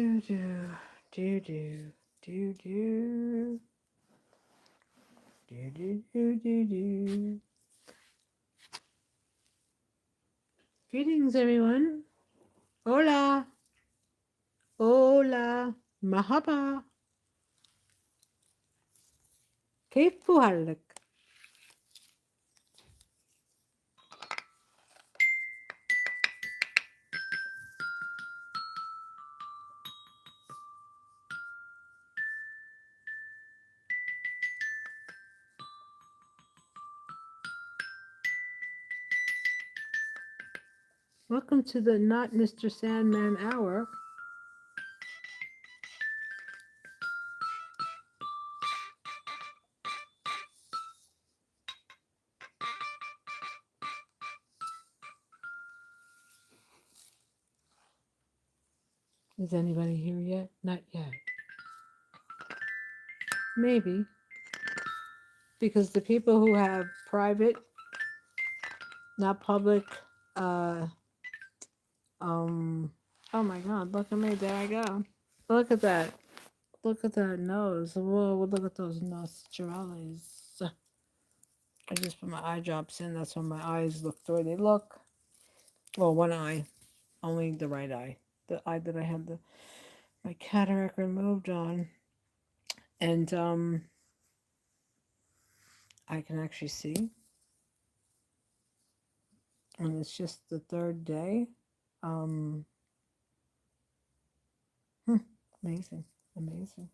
Do do do do do do do do do do do. Greetings, everyone. Hola, hola, mahaba. كيف حالك? Welcome to the Not Mr. Sandman Hour. Is anybody here yet? Not yet. Maybe. Because the people who have private, not public, uh, oh my God, look at me, there I go. Look at that. Look at that nose. Whoa, look at those nostrils. I just put my eye drops in. That's why my eyes look the way they look. Well, one eye, only the right eye. The eye that I had my cataract removed on. And I can actually see. And it's just the third day. Um, amazing. Amazing.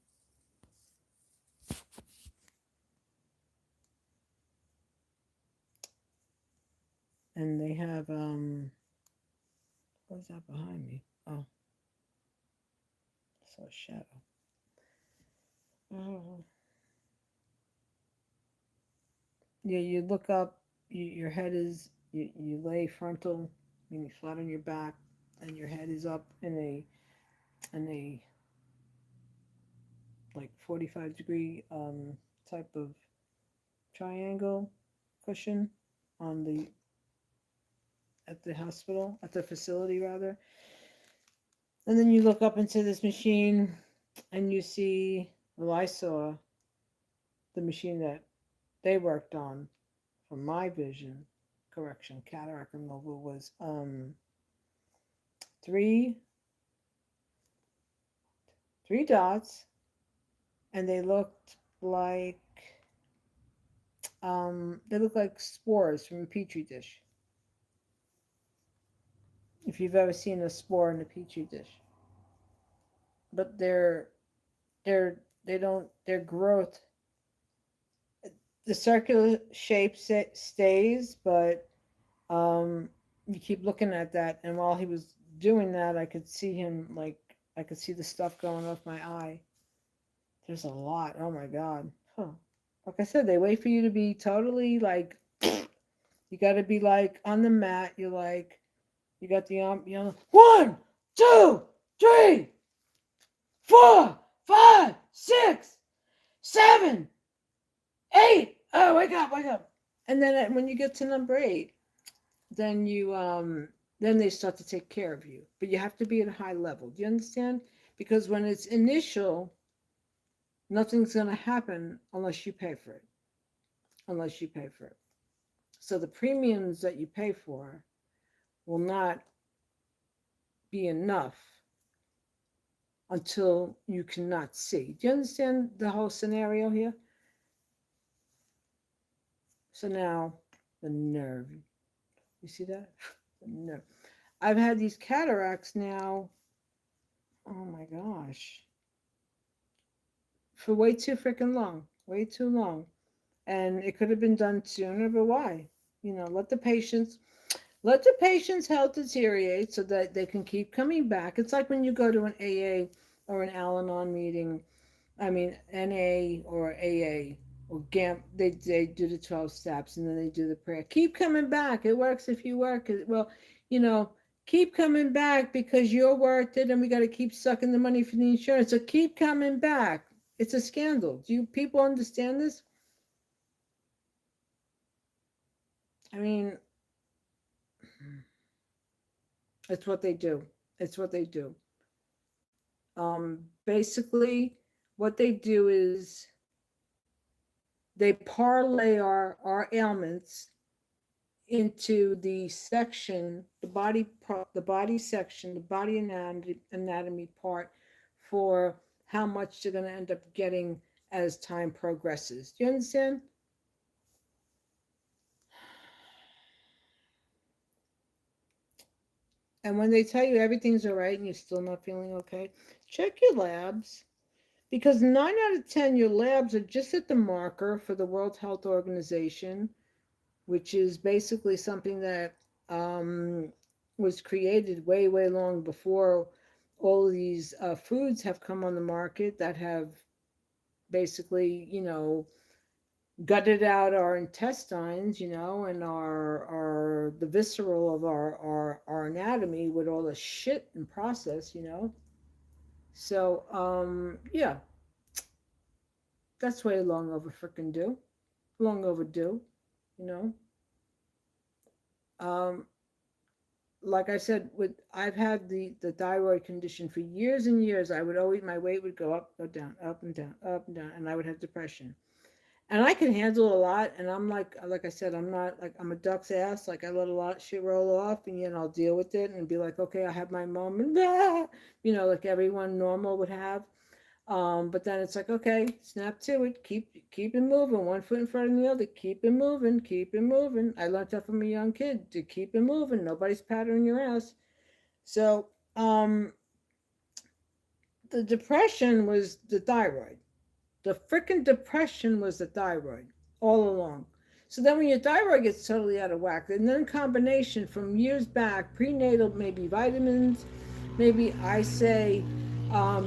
And they have what's that behind me? Oh, I saw a shadow. Oh. Yeah, you look up, your head is, you lay frontal, meaning flat on your back, and your head is up in a like 45-degree type of triangle cushion on the at the hospital, at the facility rather. And then you look up into this machine and you see, well, I saw the machine that they worked on for my vision correction, cataract removal, was three dots, and they look like spores from a petri dish. If you've ever seen a spore in a petri dish, but they're they don't their growth, the circular shape stays, but you keep looking at that, and while he was doing that, I could see him, like I could see the stuff going off my eye. There's a lot. Oh my God. Huh. Like I said, they wait for you to be totally like, you got to be like on the mat. You're like, you got the one, two, three, four, five, six, seven, eight. Oh, wake up, wake up. And then when you get to number eight, then then they start to take care of you. But you have to be at a high level. Do you understand? Because when it's initial, nothing's going to happen unless you pay for it. Unless you pay for it. So the premiums that you pay for will not be enough until you cannot see. Do you understand the whole scenario here? So now the nerve. You see that? The nerve. I've had these cataracts now, oh my gosh, for way too freaking long. Way too long. And it could have been done sooner, but why? Let the patient's health deteriorate so that they can keep coming back. It's like when you go to an AA or an Al-Anon meeting, I mean, NA or AA or GAMP, they do the 12 steps and then they do the prayer. Keep coming back. It works if you work it. Well, you know, keep coming back because you're worth it and we got to keep sucking the money for the insurance. So keep coming back. It's a scandal. Do you people understand this? I mean, it's what they do. It's what they do. Basically, what they do is they parlay our ailments into the section, the body section, the body anatomy part for how much they're going to end up getting as time progresses. Do you understand? And when they tell you everything's all right and you're still not feeling okay, check your labs. Because 9 out of 10, your labs are just at the marker for the World Health Organization, which is basically something that um, was created way, way long before all of these foods have come on the market that have basically, gutted out our intestines, and our the visceral of our anatomy with all the shit and process. So yeah, that's way long over freaking due, long overdue, you know. Um, like I said, I've had the thyroid condition for years and years. I would always my weight would go up, go down, up and down, up and down, and I would have depression. And I can handle a lot. And I'm like I said, I'm not like I'm a duck's ass. Like I let a lot of shit roll off, and I'll deal with it and be like, okay, I have my moment, like everyone normal would have. But then it's like, okay, snap to it, keep it moving, one foot in front of the other, keep it moving, keep it moving. I learned that from a young kid to keep it moving. Nobody's patting your ass. So the depression was the thyroid. The freaking depression was the thyroid all along. So then when your thyroid gets totally out of whack, and then combination from years back, prenatal, maybe vitamins, maybe I say,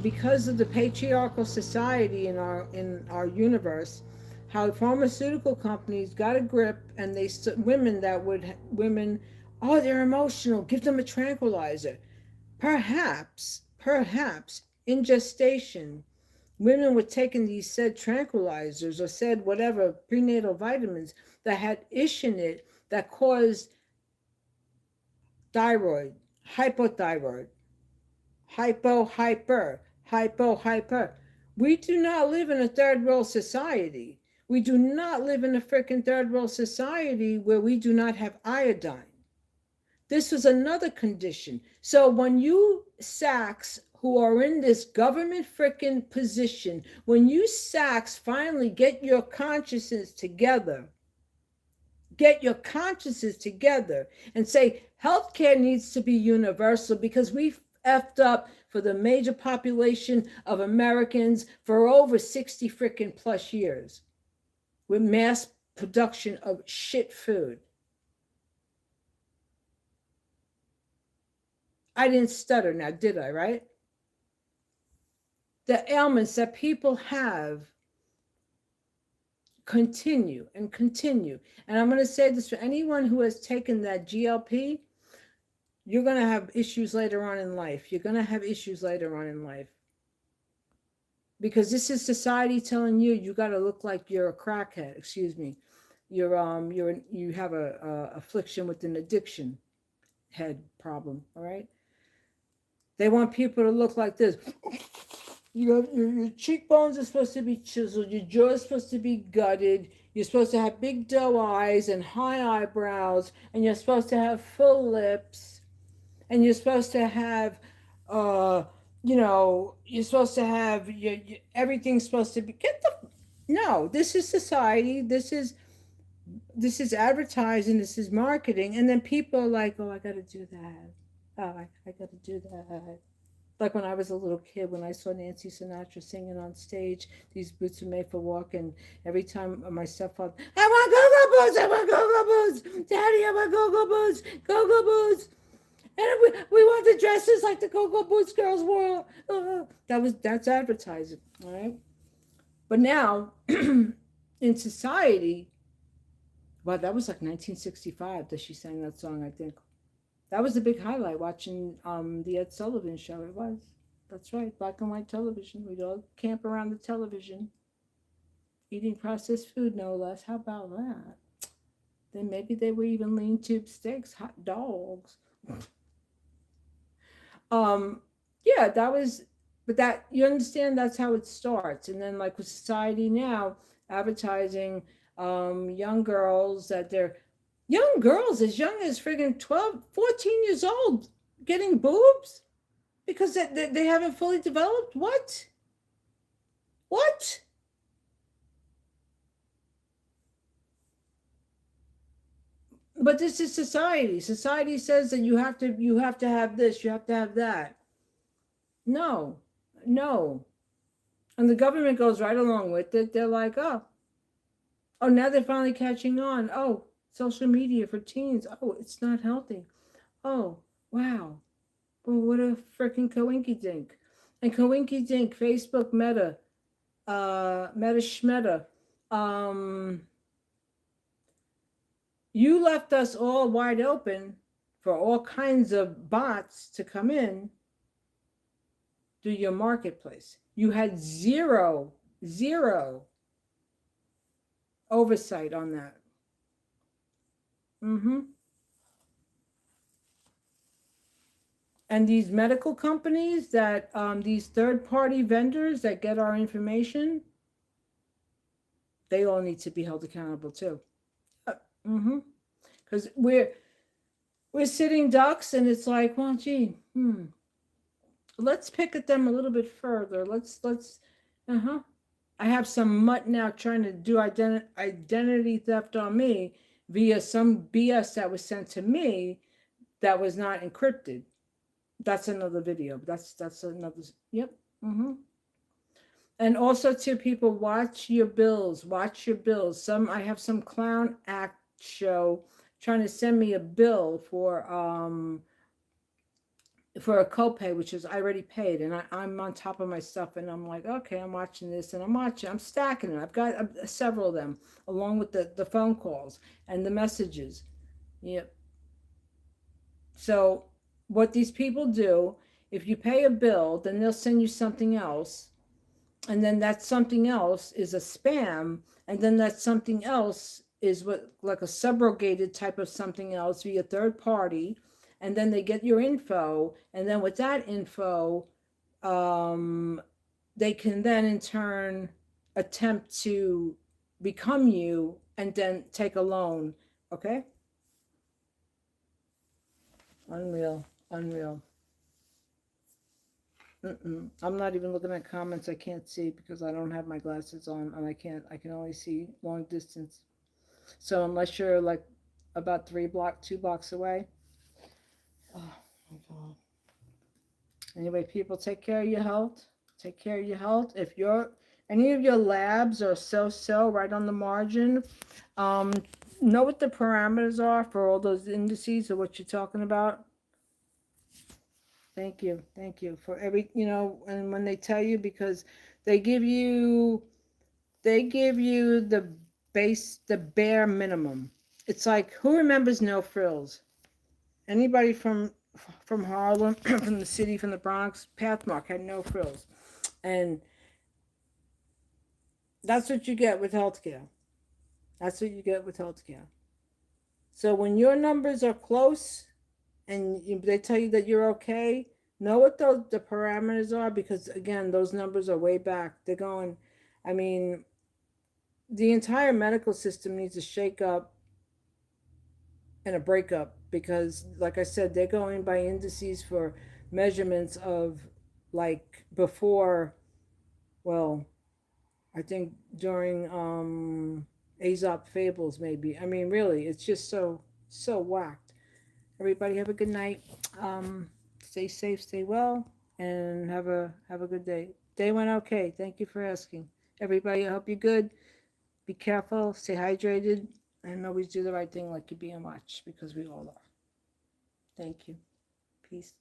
because of the patriarchal society in our universe, how pharmaceutical companies got a grip and women, oh, they're emotional, give them a tranquilizer. Perhaps in gestation women were taking these said tranquilizers or said whatever prenatal vitamins that had ish in it that caused thyroid, hypothyroid, hyper. We do not live in a third world society. We do not live in a freaking third world society where we do not have iodine. This was another condition. So when you sacks who are in this government freaking position, when you sacks finally get your consciences together and say healthcare needs to be universal because we effed up for the major population of Americans for over 60 freaking plus years with mass production of shit food. I didn't stutter now, did I, right? The ailments that people have continue and continue. And I'm going to say this for anyone who has taken that GLP, you're going to have issues later on in life. You're going to have issues later on in life. Because this is society telling you got to look like you're a crackhead, excuse me. You have a affliction with an addiction head problem, all right? They want people to look like this. Your cheekbones are supposed to be chiseled. Your jaw is supposed to be gutted. You're supposed to have big doe eyes and high eyebrows. And you're supposed to have full lips. And you're supposed to have, you're supposed to have, everything's supposed to be, no, this is society. This is advertising. This is marketing. And then people are like, oh, I got to do that. Oh, I got to do that. Like when I was a little kid, when I saw Nancy Sinatra singing on stage, these boots are made for walking. Every time my stepfather, I want go-go boots, I want go-go boots. Daddy, I want go-go boots, go-go boots. And we want the dresses like the go-go boots girls wore. That's advertising, all right? But now, in society, well, that was like 1965 that she sang that song, I think. That was a big highlight watching the Ed Sullivan show. It was. That's right, black and white television. We'd all camp around the television, eating processed food, no less. How about that? Then maybe they were even lean tube steaks, hot dogs. Yeah, that was But that, you understand, that's how it starts. And then like with society now, advertising young girls that they're young girls as young as friggin' 12, 14 years old getting boobs because they haven't fully developed. What? But this is society. Society says that you have to have this, you have to have that. No, no. And the government goes right along with it. They're like, oh, now they're finally catching on. Oh, social media for teens. Oh, it's not healthy. Oh, wow. Well, what a freaking coinky dink. And coinky dink, Facebook Meta, Meta Schmeta. Um, you left us all wide open for all kinds of bots to come in through your marketplace. You had zero oversight on that. Mm-hmm. And these medical companies that these third-party vendors that get our information, they all need to be held accountable too. Mm-hmm. Because we're sitting ducks, and it's like, well, gee, let's pick at them a little bit further. Let's uh-huh. I have some mutt now trying to do identity theft on me via some BS that was sent to me that was not encrypted. That's another video. That's another. Yep. Mm-hmm. And also to people, watch your bills. Watch your bills. I have some clown act show trying to send me a bill for a copay, which is I already paid, and I'm on top of my stuff, and I'm like, okay, I'm watching this, and I'm stacking it. I've got several of them, along with the phone calls and the messages. Yep. So what these people do, if you pay a bill, then they'll send you something else, and then that something else is a spam, and then that something else is what, like a subrogated type of something else via third party, and then they get your info, and then with that info, um, they can then in turn attempt to become you and then take a loan. Okay. Unreal. I'm not even looking at comments. I can't see because I don't have my glasses on, and I can only see long distance. So unless you're like about 2 blocks away. Oh my God. Anyway, people, take care of your health. Take care of your health. If any of your labs are so right on the margin, um, know what the parameters are for all those indices of what you're talking about. Thank you. For every, and when they tell you, because they give you the bare minimum. It's like, who remembers No Frills? Anybody from Harlem, from the city, from the Bronx? Pathmark had No Frills. And that's what you get with healthcare. So when your numbers are close and they tell you that you're okay, know what the parameters are, because again, those numbers are way back. They're going, I mean, the entire medical system needs a shake up and a breakup, because like I said, they're going by indices for measurements of like before, well, I think during Aesop fables maybe. I mean, really, it's just so whacked. Everybody have a good night. Stay safe, stay well, and have a good day. Day went okay. Thank you for asking. Everybody, I hope you're good. Be careful, stay hydrated, and always do the right thing like you're being watched, because we all are. Thank you. Peace.